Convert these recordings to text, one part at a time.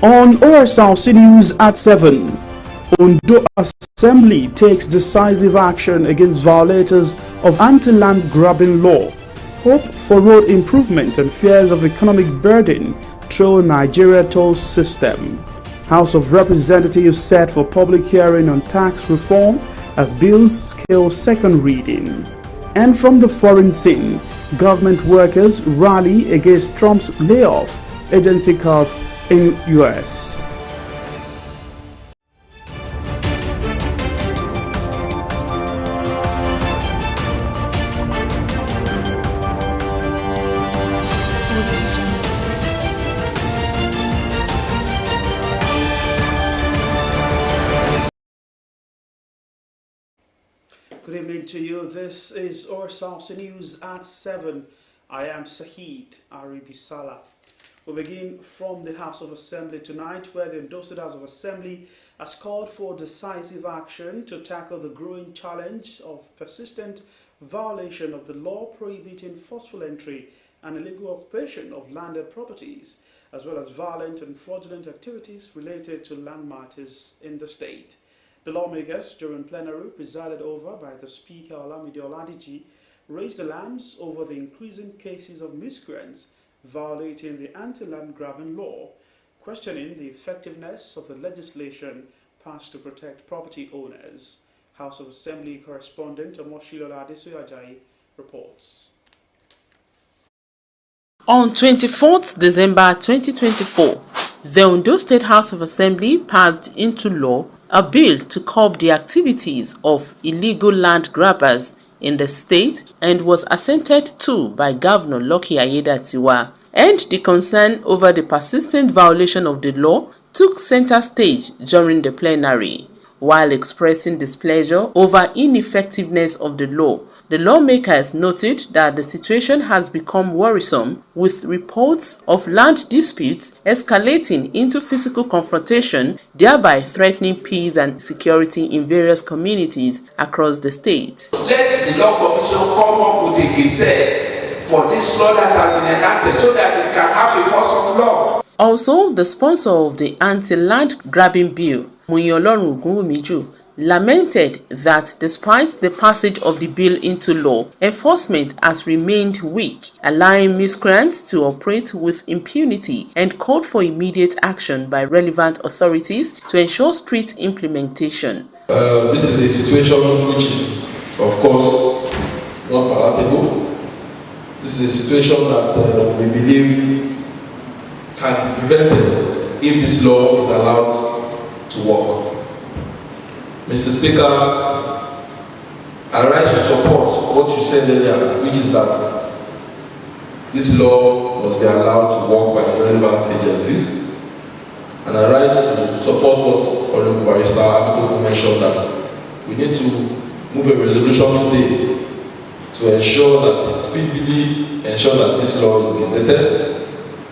On Osrc News at 7, Ondo Assembly takes decisive action against violators of anti-land grabbing law. Hope for road improvement and fears of economic burden through Nigeria toll system. House of Representatives set for public hearing on tax reform as bills scale second reading. And from the foreign scene, government workers rally against Trump's layoff agency cuts in US. Good evening to you. This is Osrc News at 7. I am Sahid Aribisala. We begin from the House of Assembly tonight, where the Ondo State House of Assembly has called for decisive action to tackle the growing challenge of persistent violation of the law prohibiting forceful entry and illegal occupation of landed properties, as well as violent and fraudulent activities related to land matters in the state. The lawmakers, during plenary presided over by the Speaker Olamide Oladiji, raised alarms over the increasing cases of miscreants violating the anti-land grabbing law, questioning the effectiveness of the legislation passed to protect property owners. House of Assembly correspondent Omoshilola Adesoyajayi reports. On 24th December 2024, the Ondo State House of Assembly passed into law a bill to curb the activities of illegal land grabbers in the state and was assented to by Governor Lucky Aiyedatiwa. And the concern over the persistent violation of the law took center stage during the plenary. While expressing displeasure over ineffectiveness of the law, the lawmakers noted that the situation has become worrisome, with reports of land disputes escalating into physical confrontation, thereby threatening peace and security in various communities across the state. Let the law commission come up with a gazette for this law that has been enacted so that it can have a force of law. Also, the sponsor of the anti-land grabbing bill, Muyiolorun Ogunwumiju, lamented that despite the passage of the bill into law, enforcement has remained weak, allowing miscreants to operate with impunity, and called for immediate action by relevant authorities to ensure strict implementation. This is a situation which is, of course, not palatable. This is a situation that we believe can be prevented if this law is allowed to work. Mr. Speaker, I rise to support what you said earlier, which is that this law must be allowed to work by the relevant agencies. And I rise to support what Honorable Barrister Abitoku mentioned, that we need to move a resolution today to ensure that we speedily ensure that this law is gazetted.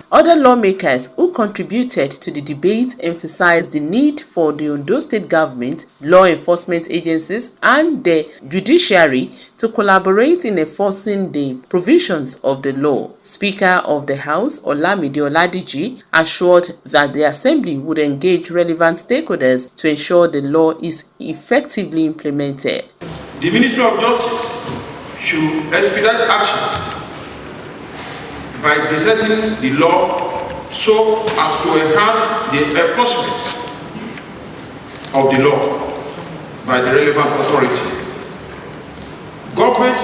Other lawmakers who contributed to the debate emphasized the need for the Ondo State government, law enforcement agencies, and the judiciary to collaborate in enforcing the provisions of the law. Speaker of the House, Olamide Oladiji, assured that the Assembly would engage relevant stakeholders to ensure the law is effectively implemented. The Ministry of Justice should expedite action by gazetting the law so as to enhance the enforcement of the law by the relevant authority. Government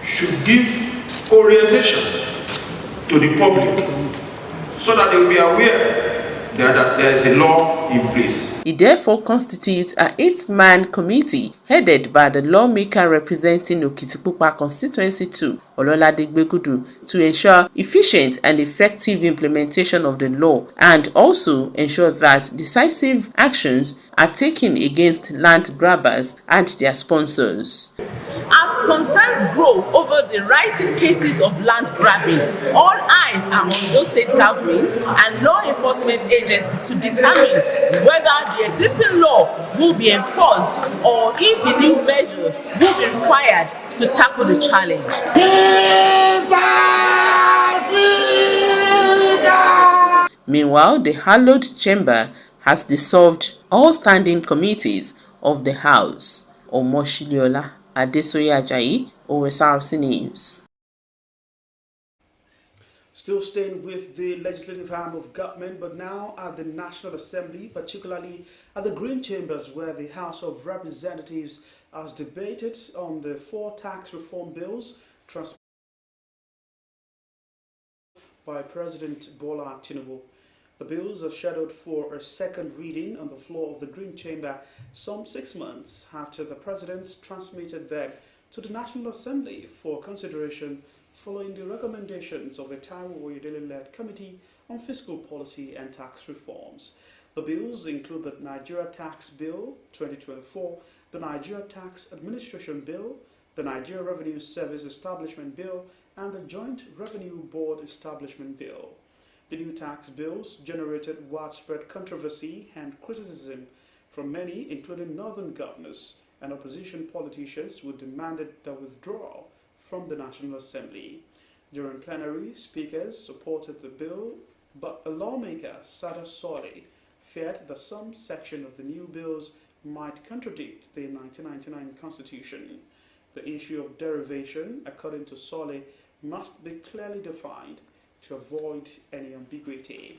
should give orientation to the public so that they will be aware that there is a law in place. It therefore constitutes an 8-man committee headed by the lawmaker representing Okitipupa Constituency 2, Ololade Gbegudu, to ensure efficient and effective implementation of the law and also ensure that decisive actions are taken against land grabbers and their sponsors. As concerns grow over the rising cases of land grabbing, all eyes are on those state governments and law enforcement agencies to determine whether the existing law will be enforced or if the new measure will be required to tackle the challenge. Meanwhile, the hallowed chamber has dissolved all standing committees of the House. Omoshiliola Adesoye Ajayi, Osrc News. Still staying with the legislative arm of government, but now at the National Assembly, particularly at the Green Chambers, where the House of Representatives has debated on the 4 tax reform bills transmitted by President Bola Tinubu. The bills are scheduled for a second reading on the floor of the Green Chamber some 6 months after the President transmitted them to the National Assembly for consideration following the recommendations of the Taiwo Oyedele-led Committee on Fiscal Policy and Tax Reforms. The bills include the Nigeria Tax Bill 2024, the Nigeria Tax Administration Bill, the Nigeria Revenue Service Establishment Bill, and the Joint Revenue Board Establishment Bill. The new tax bills generated widespread controversy and criticism from many, including northern governors and opposition politicians, who demanded the withdrawal from the National Assembly. During plenary, speakers supported the bill, but a lawmaker, Sada Soli, feared that some section of the new bills might contradict the 1999 Constitution. The issue of derivation, according to Soli, must be clearly defined to avoid any ambiguity.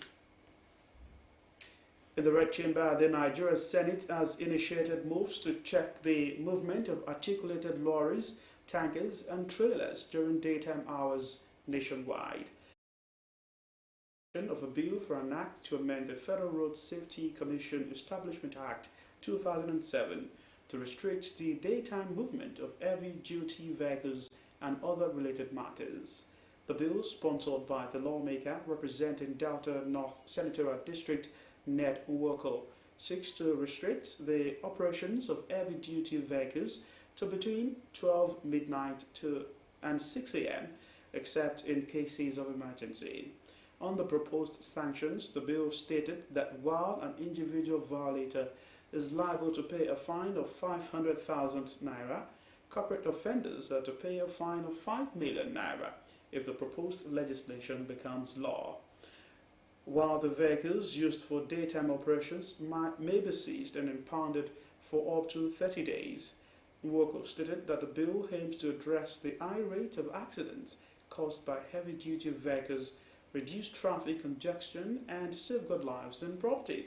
In the Red Chamber, the Nigeria Senate has initiated moves to check the movement of articulated lorries, tankers and trailers during daytime hours nationwide. Of a bill for an act to amend the Federal Road Safety Commission Establishment Act 2007 to restrict the daytime movement of heavy-duty vehicles and other related matters. The bill, sponsored by the lawmaker representing Delta North Senatorial District, Ned Nwoko, seeks to restrict the operations of heavy-duty vehicles to between 12 midnight and 6 a.m., except in cases of emergency. On the proposed sanctions, the bill stated that while an individual violator is liable to pay a fine of 500,000 naira, corporate offenders are to pay a fine of 5 million naira if the proposed legislation becomes law. While the vehicles used for daytime operations may be seized and impounded for up to 30 days. Nwoko stated that the bill aims to address the high rate of accidents caused by heavy-duty vehicles, reduce traffic congestion, and safeguard lives and property.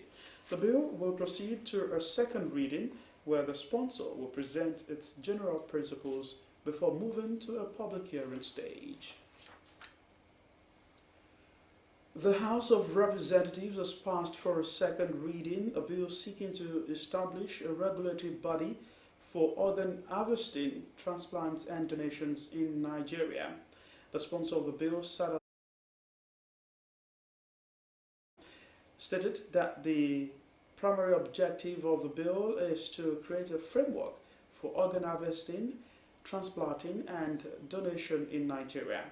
The bill will proceed to a second reading, where the sponsor will present its general principles before moving to a public hearing stage. The House of Representatives has passed for a second reading a bill seeking to establish a regulatory body for organ harvesting, transplants and donations in Nigeria. The sponsor of the bill, Sada, stated that the primary objective of the bill is to create a framework for organ harvesting, transplanting and donation in Nigeria.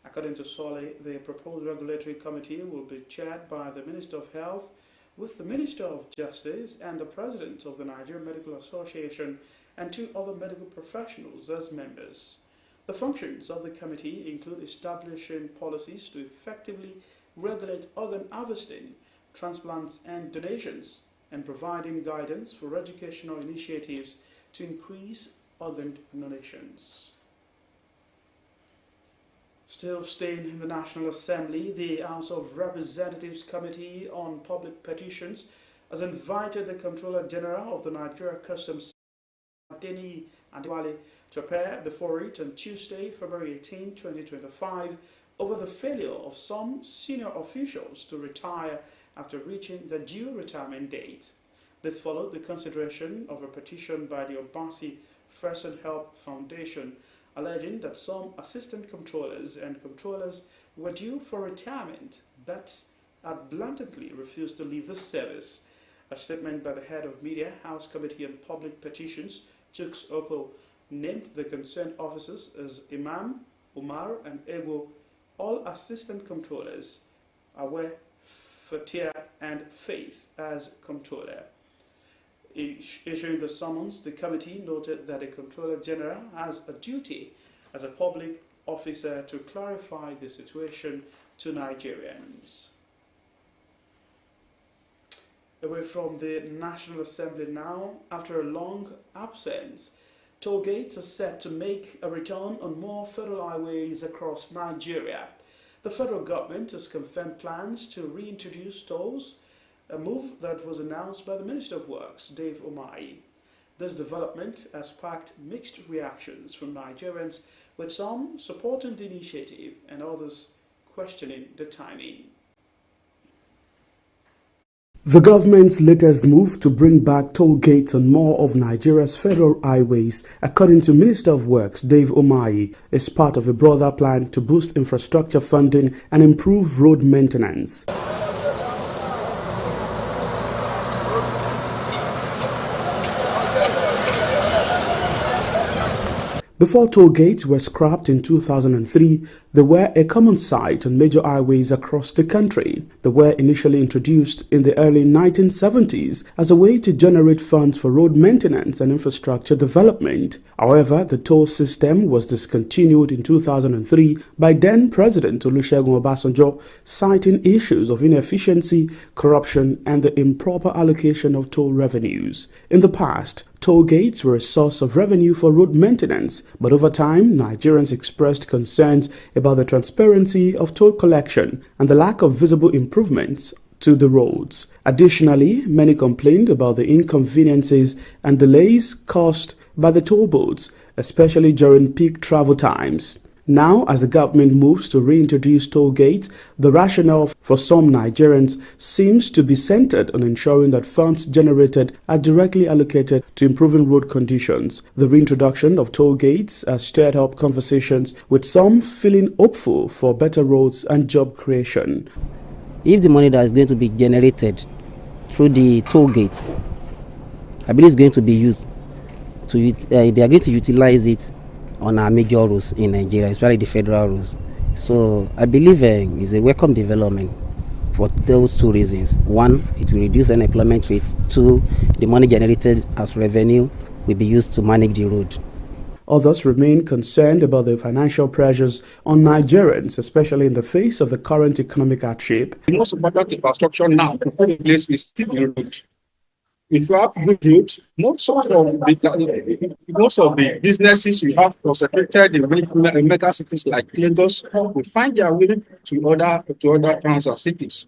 According to Soli, the proposed regulatory committee will be chaired by the Minister of Health, with the Minister of Justice and the President of the Nigerian Medical Association and 2 other medical professionals as members. The functions of the committee include establishing policies to effectively regulate organ harvesting, transplants and donations, and providing guidance for educational initiatives to increase organ donations. Still staying in the National Assembly, the House of Representatives Committee on Public Petitions has invited the Comptroller General of the Nigeria Customs, Adeni Adewale, to appear before it on Tuesday, February 18, 2025, over the failure of some senior officials to retire after reaching the due retirement date. This followed the consideration of a petition by the Obasi First and Help Foundation, alleging that some assistant controllers and controllers were due for retirement but had blatantly refused to leave the service. A statement by the head of Media, House Committee on Public Petitions, Chooks Oko, named the concerned officers as Imam, Umar and Ego, all assistant controllers, Awe, Fatia and Faith as controller. Issuing the summons, the committee noted that the Comptroller General has a duty as a public officer to clarify the situation to Nigerians. Away from the National Assembly now, after a long absence, toll gates are set to make a return on more federal highways across Nigeria. The federal government has confirmed plans to reintroduce tolls, a move that was announced by the Minister of Works, Dave Umahi. This development has sparked mixed reactions from Nigerians, with some supporting the initiative and others questioning the timing. The government's latest move to bring back toll gates on more of Nigeria's federal highways, according to Minister of Works Dave Umahi, is part of a broader plan to boost infrastructure funding and improve road maintenance. Before toll gates were scrapped in 2003, they were a common sight on major highways across the country. They were initially introduced in the early 1970s as a way to generate funds for road maintenance and infrastructure development. However, the toll system was discontinued in 2003 by then-President Olusegun Obasanjo, citing issues of inefficiency, corruption, and the improper allocation of toll revenues. In the past, toll gates were a source of revenue for road maintenance, but over time, Nigerians expressed concerns about the transparency of toll collection and the lack of visible improvements to the roads. Additionally, many complained about the inconveniences and delays caused by the toll booths, especially during peak travel times. Now, as the government moves to reintroduce toll gates, the rationale for some Nigerians seems to be centered on ensuring that funds generated are directly allocated to improving road conditions. The reintroduction of toll gates has stirred up conversations, with some feeling hopeful for better roads and job creation. If the money that is going to be generated through the toll gates, I believe it's going to be used to, they are going to utilize it on our major roads in Nigeria, especially the federal roads. So I believe it's a welcome development for those two reasons. One, it will reduce unemployment rates. Two, the money generated as revenue will be used to manage the road. Others remain concerned about the financial pressures on Nigerians, especially in the face of the current economic hardship. The most important infrastructure now to put in place is still the road. If you have good roads, most of the businesses you have concentrated in mega cities like Lagos will find their way to other towns or cities.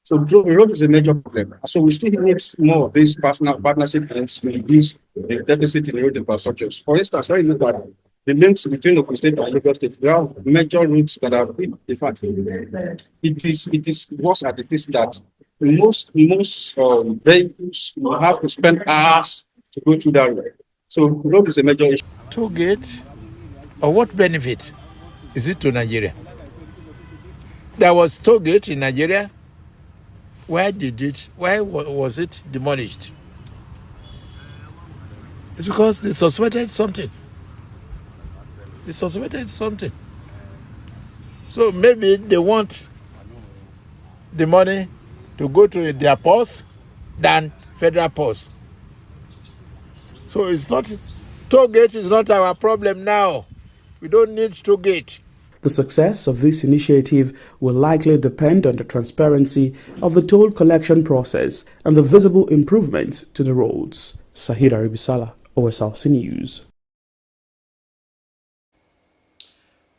So the road is a major problem. So we still need more of these partnership links to reduce the deficit in road infrastructures. For instance, when you look at the links between Ogun State and Lagos State, there are major routes that have been, in fact, it is worse at it is that most vehicles will have to spend hours to go through that road. So road is a major issue. Toll gate, or what benefit is it to Nigeria? There was toll gate in Nigeria. Why was it demolished? It's because they suspected something. So maybe they want the money to go to their purse than federal purse. So it's not, toll gate is not our problem now. We don't need toll gate. The success of this initiative will likely depend on the transparency of the toll collection process and the visible improvements to the roads. Sahid Aribisala, Osrc News.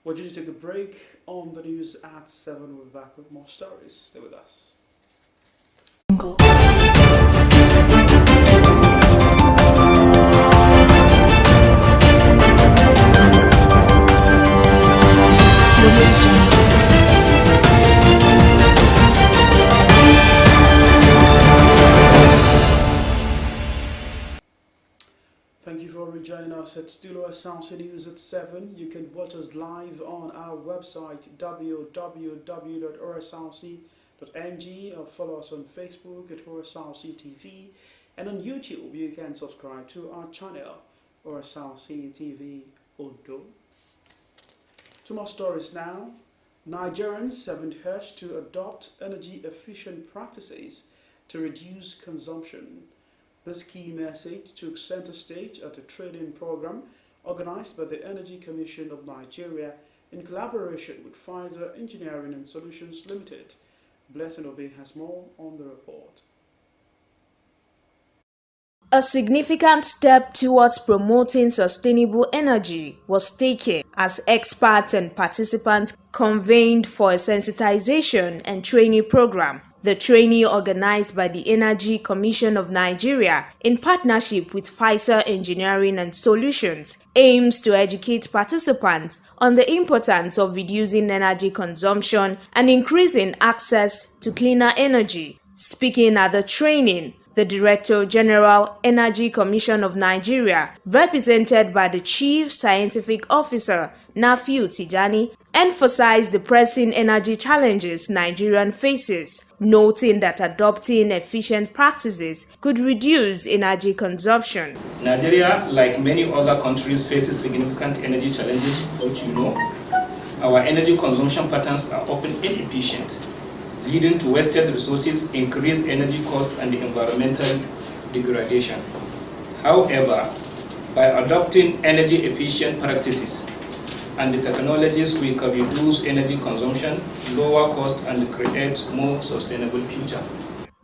We're due to take a break on the news at 7. We'll be back with more stories. Stay with us. Thank you for rejoining us at Studio Osrc News at 7. You can watch us live on our website www.osrc.ng or follow us on Facebook at Osrc TV, and on YouTube you can subscribe to our channel Osrc TV Ondo. Two more stories now. Nigerians have been urged to adopt energy efficient practices to reduce consumption. This key message took center stage at a training program organized by the Energy Commission of Nigeria in collaboration with Pfizer Engineering and Solutions Limited. Blessing Obey has more on the report. A significant step towards promoting sustainable energy was taken as experts and participants convened for a sensitization and training program. The training, organized by the Energy Commission of Nigeria in partnership with Pfizer Engineering and Solutions, aims to educate participants on the importance of reducing energy consumption and increasing access to cleaner energy. Speaking at the training, the Director General, Energy Commission of Nigeria, represented by the Chief Scientific Officer, Nafiu Tijani, emphasized the pressing energy challenges Nigerian faces, noting that adopting efficient practices could reduce energy consumption. Nigeria, like many other countries, faces significant energy challenges, which you know. Our energy consumption patterns are often inefficient, leading to wasted resources, increased energy cost, and environmental degradation. However, by adopting energy-efficient practices and the technologies, we can reduce energy consumption, lower cost, and create more sustainable future.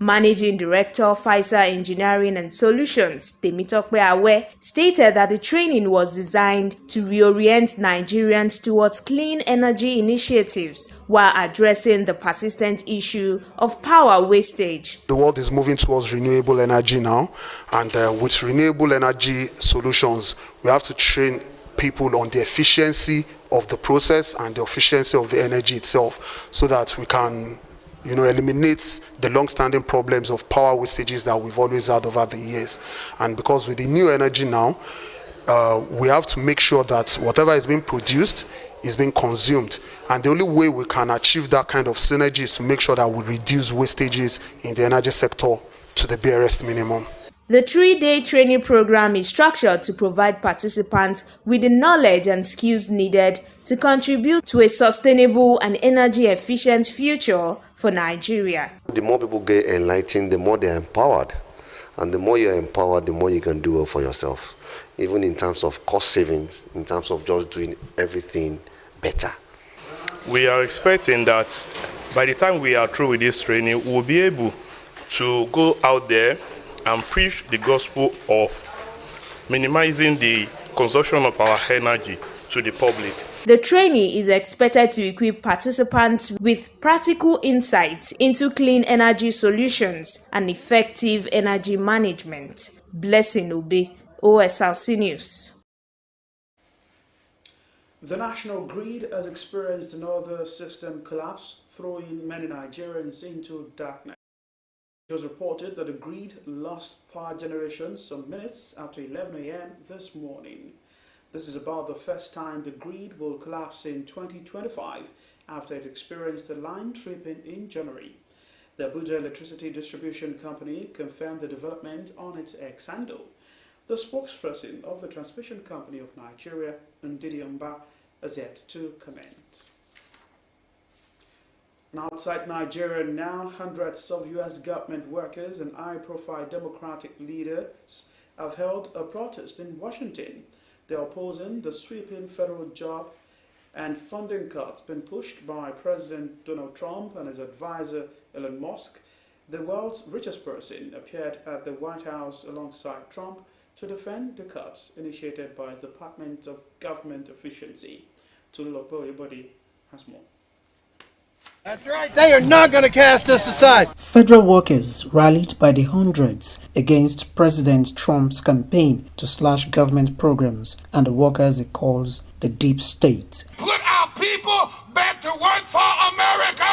Managing Director, Pfizer Engineering and Solutions, Temitope Awe, stated that the training was designed to reorient Nigerians towards clean energy initiatives while addressing the persistent issue of power wastage. The world is moving towards renewable energy now, and with renewable energy solutions, we have to train people on the efficiency of the process and the efficiency of the energy itself, so that we can eliminates the long-standing problems of power wastages that we've always had over the years. And because with the new energy now, we have to make sure that whatever is being produced is being consumed. And the only way we can achieve that kind of synergy is to make sure that we reduce wastages in the energy sector to the barest minimum. The 3-day training program is structured to provide participants with the knowledge and skills needed to contribute to a sustainable and energy-efficient future for Nigeria. The more people get enlightened, the more they're empowered. And the more you're empowered, the more you can do for yourself. Even in terms of cost savings, in terms of just doing everything better. We are expecting that by the time we are through with this training, we'll be able to go out there and preach the gospel of minimizing the consumption of our energy to the public. The training is expected to equip participants with practical insights into clean energy solutions and effective energy management. Blessing Obe, Osrc News. The national grid has experienced another system collapse, throwing many Nigerians into darkness. It was reported that the grid lost power generation some minutes after 11 a.m. this morning. This is about the first time the grid will collapse in 2025 after it experienced a line tripping in January. The Abuja Electricity Distribution Company confirmed the development on its X handle. The spokesperson of the Transmission Company of Nigeria, Ndidi Mba, has yet to comment. And outside Nigeria now, hundreds of U.S. government workers and high-profile Democratic leaders have held a protest in Washington. They are opposing the sweeping federal job and funding cuts being pushed by President Donald Trump and his advisor Elon Musk. The world's richest person appeared at the White House alongside Trump to defend the cuts initiated by the Department of Government Efficiency. Tululokbo has more. That's right, they are not going to cast us aside. Federal workers rallied by the hundreds against President Trump's campaign to slash government programs and the workers he calls the deep state. Put our people back to work for America!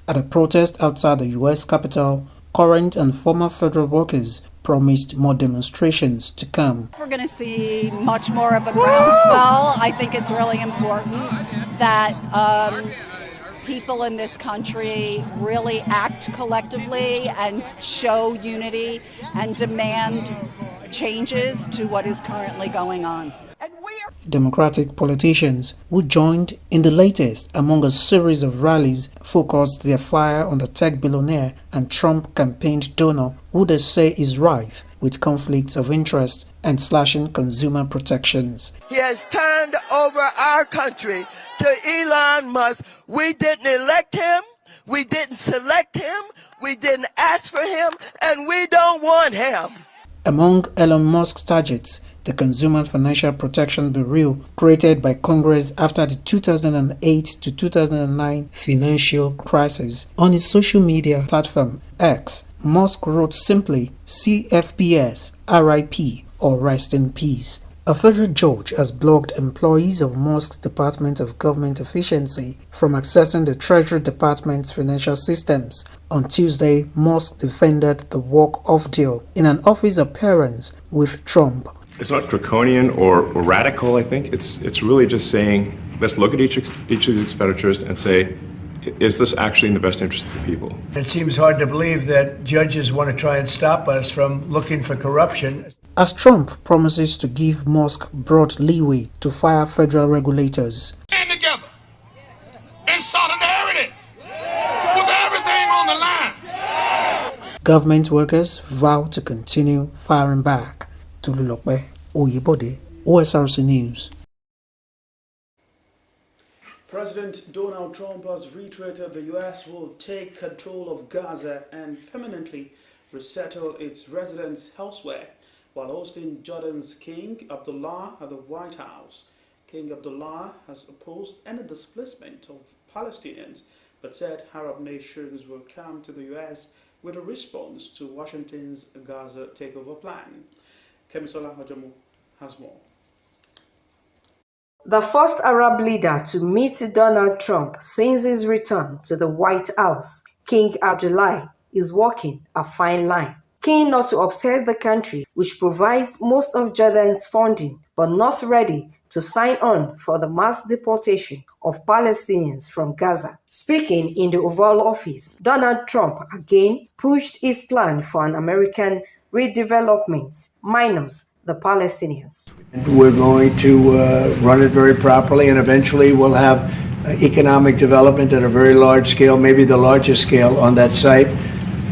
At a protest outside the U.S. Capitol, current and former federal workers promised more demonstrations to come. We're going to see much more of a groundswell. I think it's really important that people in this country really act collectively and show unity and demand changes to what is currently going on. Democratic politicians who joined in the latest among a series of rallies focused their fire on the tech billionaire and Trump campaigned donor who they say is rife with conflicts of interest and slashing consumer protections. He has turned over our country to Elon Musk. We didn't elect him, we didn't select him, we didn't ask for him, and we don't want him. Among Elon Musk's targets, the Consumer Financial Protection Bureau, created by Congress after the 2008 to 2009 financial crisis. On his social media platform X, Musk wrote simply CFPS, RIP, or Rest in Peace. A federal judge has blocked employees of Musk's Department of Government Efficiency from accessing the Treasury Department's financial systems. On Tuesday, Musk defended the walk-off deal in an office appearance with Trump. It's not draconian or radical, I think. It's really just saying, let's look at each of these expenditures and say, is this actually in the best interest of the people? It seems hard to believe that judges want to try and stop us from looking for corruption. As Trump promises to give Musk broad leeway to fire federal regulators. Stand together in solidarity with everything on the line. Government workers vow to continue firing back. Tolulope Oyebode, Osrc News. President Donald Trump has reiterated the U.S. will take control of Gaza and permanently resettle its residents elsewhere, while hosting Jordan's King Abdullah at the White House. King Abdullah has opposed any displacement of Palestinians, but said Arab nations will come to the U.S. with a response to Washington's Gaza takeover plan. Kemisola Hojamu has more. The first Arab leader to meet Donald Trump since his return to the White House, King Abdullah, is walking a fine line. Keen not to upset the country, which provides most of Jordan's funding, but not ready to sign on for the mass deportation of Palestinians from Gaza. Speaking in the Oval Office, Donald Trump again pushed his plan for an American redevelopment, minus the Palestinians. We're going to run it very properly, and eventually we'll have economic development at a very large scale, maybe the largest scale on that site.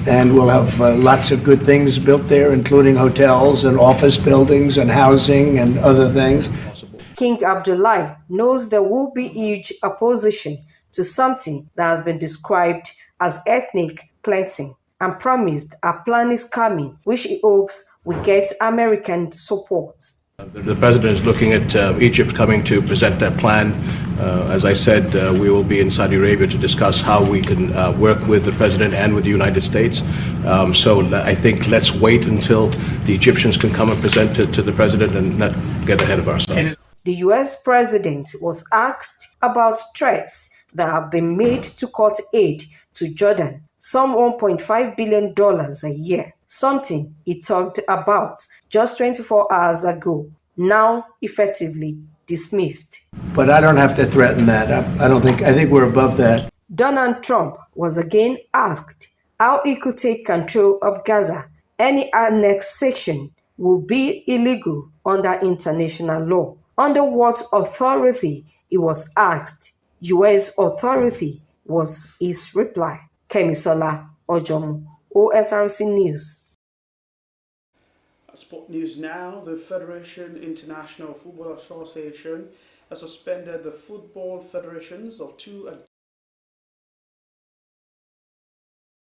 And we'll have lots of good things built there, including hotels and office buildings and housing and other things. King Abdullah knows there will be huge opposition to something that has been described as ethnic cleansing, and promised a plan is coming, which he hopes will get American support. The president is looking at Egypt coming to present their plan. As I said, we will be in Saudi Arabia to discuss how we can work with the president and with the United States. So I think let's wait until the Egyptians can come and present it to the president and not get ahead of ourselves. The U.S. president was asked about threats that have been made to cut aid to Jordan, some $1.5 billion a year, something he talked about just 24 hours ago, now effectively dismissed. But I don't have to threaten that. I think we're above that. Donald Trump was again asked how he could take control of Gaza. Any annexation will be illegal under international law. Under what authority, he was asked. U.S. authority was his reply. Kemisola Ojomu, Osrc News. Sport news now. The Federation International Football Association has suspended the football federations of two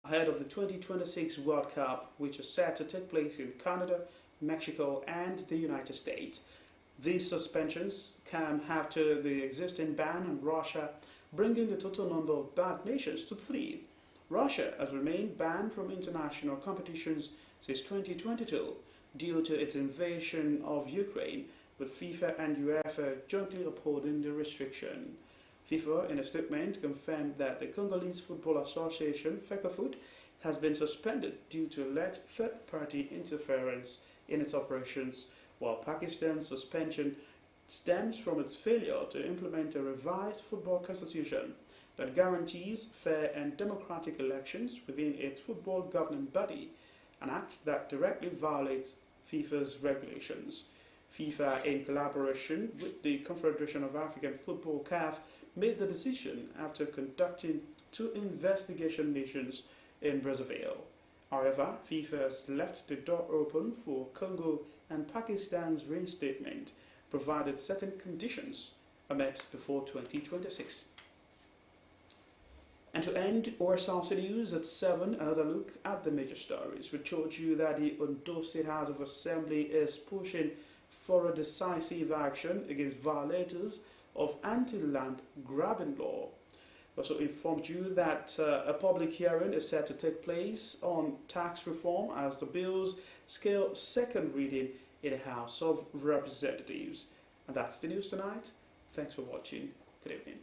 ahead of the 2026 World Cup, which is set to take place in Canada, Mexico, and the United States. These suspensions come after the existing ban on Russia, bringing the total number of banned nations to 3. Russia has remained banned from international competitions since 2022 due to its invasion of Ukraine, with FIFA and UEFA jointly upholding the restriction. FIFA, in a statement, confirmed that the Congolese Football Association, FECAFOOT, has been suspended due to alleged third-party interference in its operations, while Pakistan's suspension stems from its failure to implement a revised football constitution that guarantees fair and democratic elections within its football governing body, an act that directly violates FIFA's regulations. FIFA, in collaboration with the Confederation of African Football (CAF), made the decision after conducting 2 investigation missions in Brazzaville. However, FIFA has left the door open for Congo and Pakistan's reinstatement, provided certain conditions are met before 2026. And to end Osrc News at 7, another look at the major stories. We told you that the Ondo State House of Assembly is pushing for a decisive action against violators of anti-land grabbing law. We also informed you that a public hearing is set to take place on tax reform as the bills scale second reading in the House of Representatives. And that's the news tonight. Thanks for watching. Good evening.